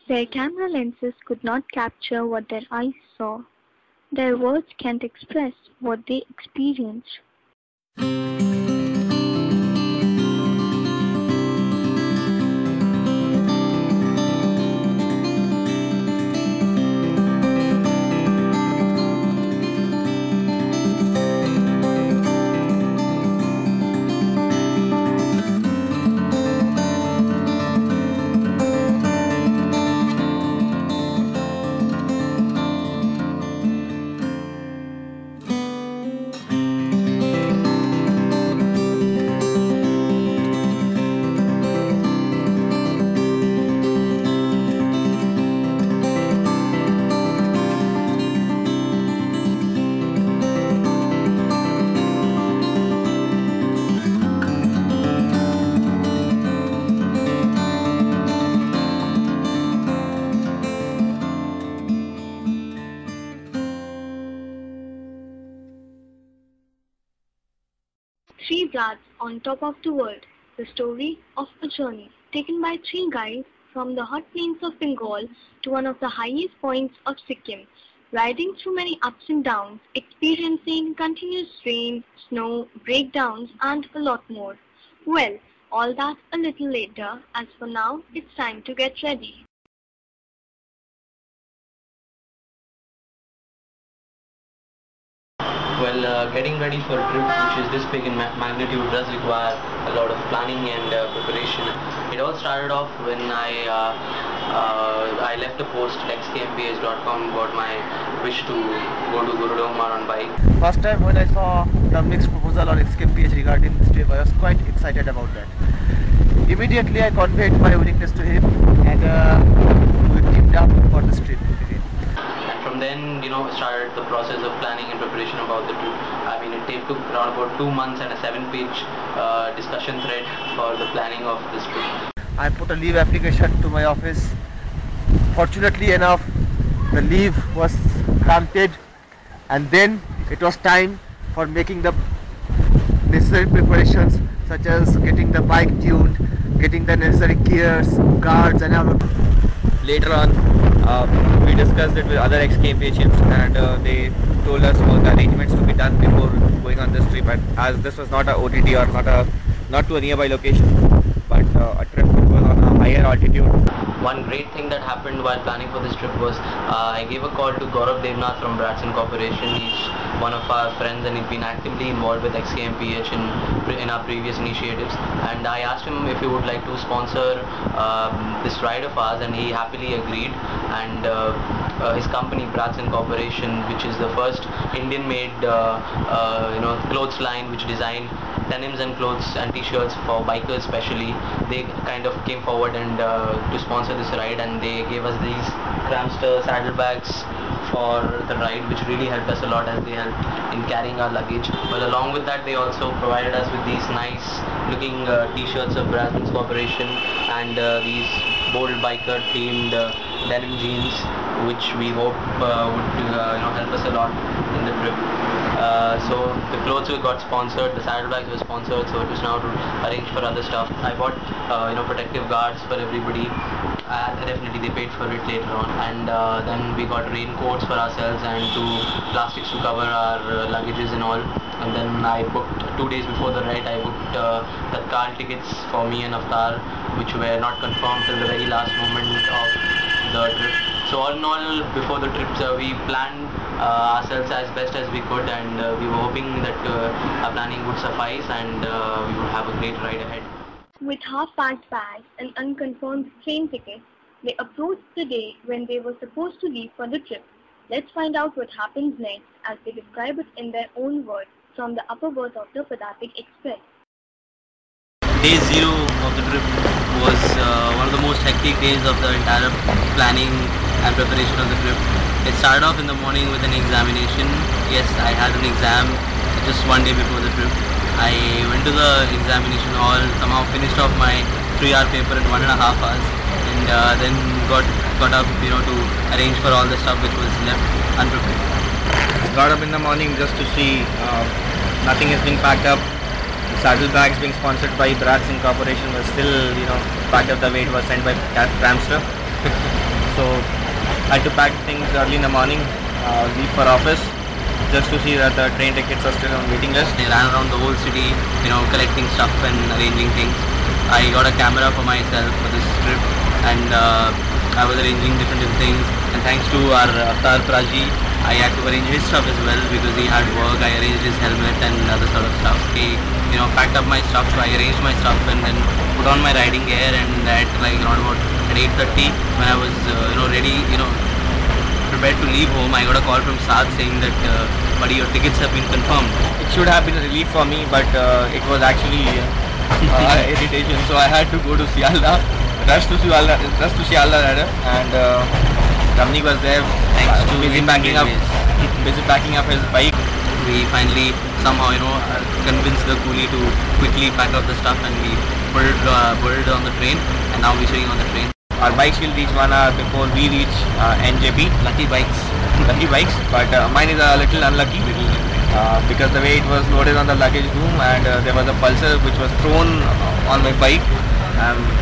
Their camera lenses could not capture what their eyes saw. Their words can't express what they experienced. Three Brats on Top of the World, the story of a journey taken by three guys from the hot plains of Bengal to one of the highest points of Sikkim, riding through many ups and downs, experiencing continuous rain, snow, breakdowns and a lot more. Well, all that a little later, as for now, it's time to get ready. Well, getting ready for a trip which is this big in magnitude does require a lot of planning and preparation. It all started off when I left a post at XKMPH.com about my wish to go to Gurudongmar on bike. First time when I saw the mixed proposal on XKMPH regarding this trip, I was quite excited about that. Immediately I conveyed my willingness to him and we teamed up for this trip. From then, started the process of planning and preparation about the trip. I mean, it took around about 2 months and a 7-page discussion thread for the planning of this trip. I put a leave application to my office. Fortunately enough, the leave was granted, and then it was time for making the necessary preparations, such as getting the bike tuned, getting the necessary gears, guards and all. Later on, we discussed it with other XKMPH ships, and they told us about the arrangements to be done before going on this trip. And as this was not a OTT or not to a nearby location, but a trip which was on a higher altitude. One great thing that happened while planning for this trip was I gave a call to Gurudongmar from Brats Corporation. He's one of our friends and he's been actively involved with XKMPH in our previous initiatives, and I asked him if he would like to sponsor this ride of ours, and he happily agreed. And his company Brats Corporation, which is the first Indian-made clothes line which designed denims and clothes and t-shirts for bikers especially, they kind of came forward and to sponsor this ride, and they gave us these Cramster saddlebags for the ride, which really helped us a lot as they helped in carrying our luggage. But along with that, they also provided us with these nice looking t-shirts of Brats Corporation and these bold biker themed denim jeans, which we hope would help us a lot in the trip. So the clothes we got sponsored, the saddlebags were sponsored, so it was now to arrange for other stuff. I bought protective guards for everybody. Definitely they paid for it later on, and then we got raincoats for ourselves and plastics to cover our luggages and all. And then I booked 2 days before the ride, I booked the car tickets for me and Avatar, which were not confirmed till the very last moment of the trip. So all in all, before the trip, we planned ourselves as best as we could, and we were hoping that our planning would suffice and we would have a great ride ahead. With half-packed bags and unconfirmed train tickets, they approached the day when they were supposed to leave for the trip. Let's find out what happens next as they describe it in their own words from the upper berth of the Padatik Express. Day 0 of the trip was one of the most hectic days of the entire planning and preparation of the trip. It started off in the morning with an examination. Yes, I had an exam just 1 day before the trip. I went to the examination hall, somehow finished off my 3-hour paper in 1.5 hours, and then got up to arrange for all the stuff which was left unprepared. Got up in the morning just to see nothing is being packed up. The saddlebags being sponsored by Brats Corporation was still packed up the way it was sent by Cramster. So I had to pack things early in the morning, leave for office, just to see that the train tickets are still on waiting list. I ran around the whole city, collecting stuff and arranging things. I got a camera for myself for this trip, and I was arranging different things. And thanks to our Avtar Praji, I had to arrange his stuff as well because he had work. I arranged his helmet and other sort of stuff. He, packed up my stuff, so I arranged my stuff and then put on my riding gear. And at like around about at 8:30, when I was ready, prepared to leave home, I got a call from Saad saying that, buddy, your tickets have been confirmed. It should have been a relief for me, but it was actually irritation. So I had to go to Sialda, rush to Sialda rather, and Ramnik was there, busy packing up his bike. We finally somehow convinced the coolie to quickly pack up the stuff, and we pulled on the train, and now we're sitting on the train. Our bikes will reach 1 hour before we reach NJP. Lucky bikes. But mine is a little unlucky because the way it was loaded on the luggage room, and there was a pulsar which was thrown on my bike.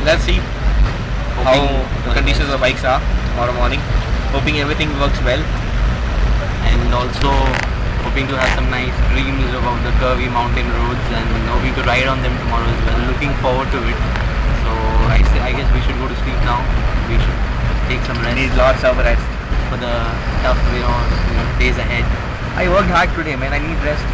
Let's see how the conditions of the bikes are tomorrow morning. Hoping everything works well, and also hoping to have some nice dreams about the curvy mountain roads, and hoping to ride on them tomorrow as well. Looking forward to it. So I guess we should go to sleep now. We should take some rest. Need lots of rest for the tough days ahead. I worked hard today, man. I need rest.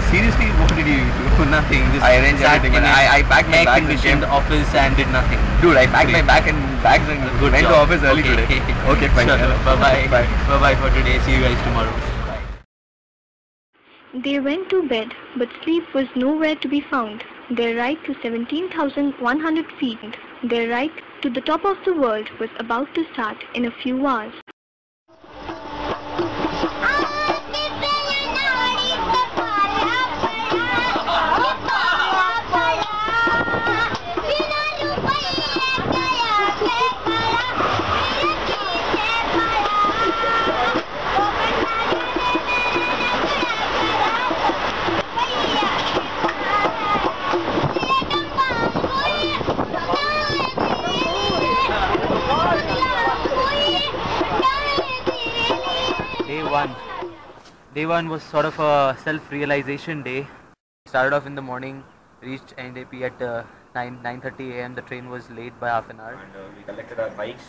Seriously, what did you do? Nothing. Just I arranged everything. I packed my bags and came to the office and did nothing. Dude, I packed my bags and went to office early today. Okay, fine. Sure. Bye-bye. Bye-bye for today. See you guys tomorrow. Bye. They went to bed, but sleep was nowhere to be found. Their ride to 17,100 feet, their ride to the top of the world was about to start in a few hours. Day one was sort of a self-realization day. Started off in the morning, reached NJP at 9:30 a.m. The train was late by half an hour. And we collected our bikes.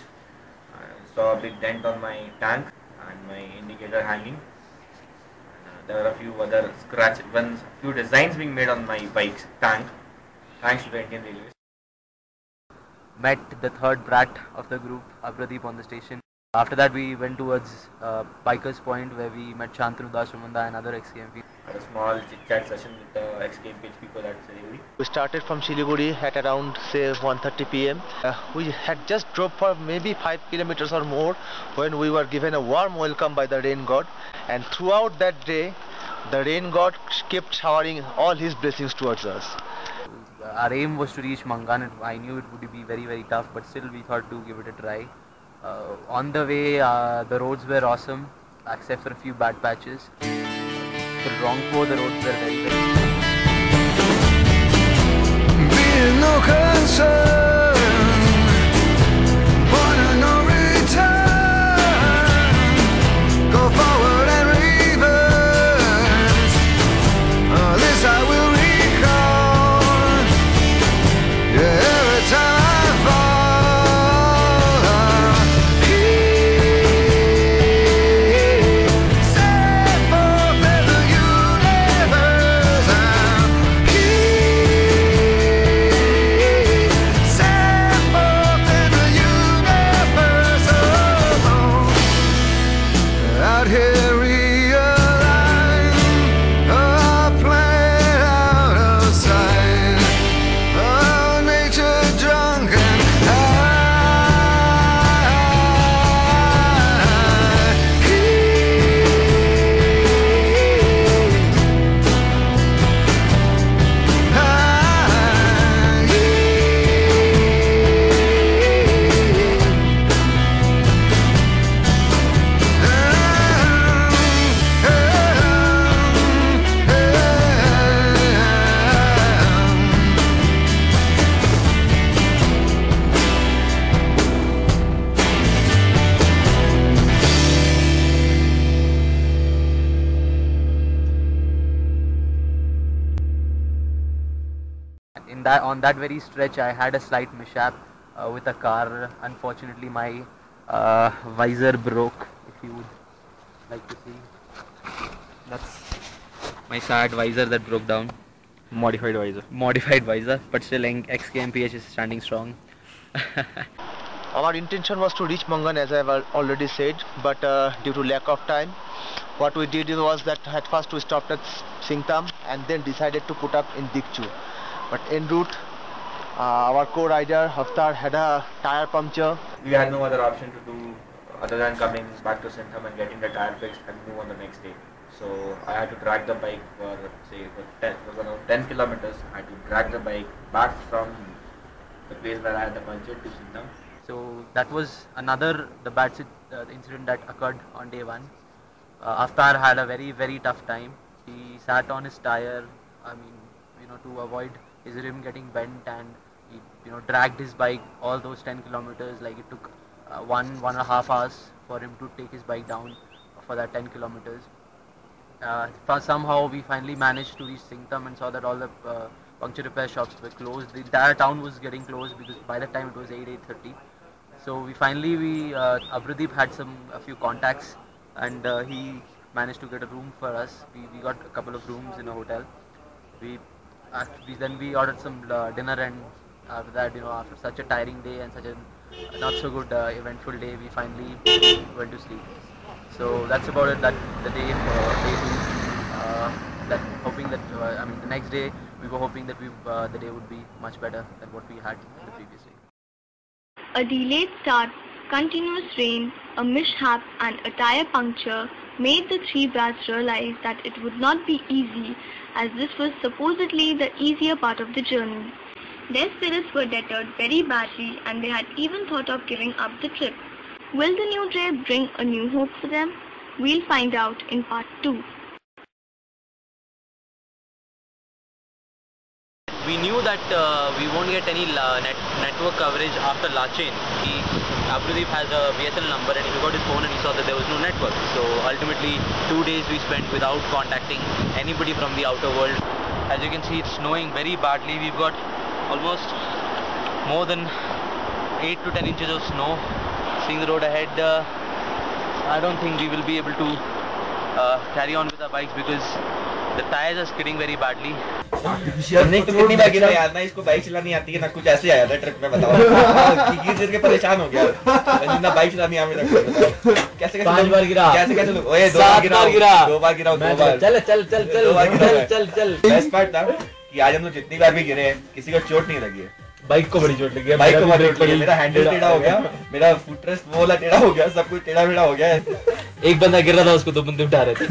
I saw a big dent on my tank and my indicator hanging. And, there were a few other few designs being made on my bike's tank, thanks to the Indian Railways. Met the third brat of the group, Apradeep, on the station. After that, we went towards Bikers Point, where we met Shantanu Das Ramanda and other XKMP. Had a small chit-chat session with the XKMPH people at Siliguri. We started from Siliguri at around say 1:30 p.m. We had just drove for maybe 5 kilometers or more when we were given a warm welcome by the rain god, and throughout that day the rain god kept showering all his blessings towards us. Our aim was to reach Mangan. I knew it would be very, very tough, but still we thought to give it a try. On the way, the roads were awesome, except for a few bad patches. For Rangpo, the roads were very, very Being no concern, point of no return. Go forward and reverse. This I will recall. Yeah, every time I fall. Say on that very stretch I had a slight mishap with a car. Unfortunately, my visor broke. If you would like to see, that's my sad visor that broke down. Modified visor. Modified visor, but still XKMPH is standing strong. Our intention was to reach Mangan, as I have already said, but due to lack of time, what we did was that at first we stopped at Singtam and then decided to put up in Dikchu. But en route, our co-rider Haftar had a tire puncture. We had no other option to do other than coming back to Sintham and getting the tire fixed and move on the next day. So I had to drag the bike for 10 kilometers. I had to drag the bike back from the place where I had the puncture to Sintham. So that was the bad incident that occurred on day 1. Haftar had a very tough time. He sat on his tire, to avoid his rim getting bent, and he dragged his bike all those 10 kilometers. Like it took 1.5 hours for him to take his bike down for that 10 kilometers. Somehow we finally managed to reach Singtam and saw that all the puncture repair shops were closed. The entire town was getting closed because by that time it was 8:30. So we Abrudeep had a few contacts, and he managed to get a room for us. We got a couple of rooms in a hotel. Then we ordered some dinner, and after that, after such a tiring day and such a not so good eventful day, we finally went to sleep. So that's about it. That the day day 2. Hoping that the next day we were hoping that the day would be much better than what we had the previous day. A delayed start, continuous rain, a mishap and a tire puncture made the 3 brats realize that it would not be easy, as this was supposedly the easier part of the journey. Their spirits were deterred very badly, and they had even thought of giving up the trip. Will the new day bring a new hope for them? We'll find out in part 2. We knew that we won't get any network coverage after Lachen. Abrudeep has a BSL number, and he took out his phone and he saw that there was no network. So ultimately 2 days we spent without contacting anybody from the outer world. As you can see, it's snowing very badly. We've got almost more than 8 to 10 inches of snow. Seeing the road ahead, I don't think we will be able to carry on with our bikes because the tires are skidding very badly. नहीं तो कितनी बार गिरा यार, ना इसको bike चलानी आती है ना कुछ, ऐसे आया था ट्रिप में, बताओ गिर के परेशान हो गया ना, बाइक चलानी आवे तक कैसे 5 बार गिरा, कैसे लोग, ओए 2 बार गिरा 2 बार चल बेस्ट पार्ट था कि आज हम लोग जितनी बार भी गिरे किसी को चोट नहीं लगी है। बाइक को बड़ी चोट लगी है, बाइक को बड़ी चोट लगी है, मेरा हैंडल टेढ़ा हो गया, मेरा फुटरेस्ट वो वाला टेढ़ा हो गया, सब कुछ टेढ़ा मेढ़ा हो गया है। एक बंदा गिर रहा था, उसको 2 बंदे उठा रहे थे।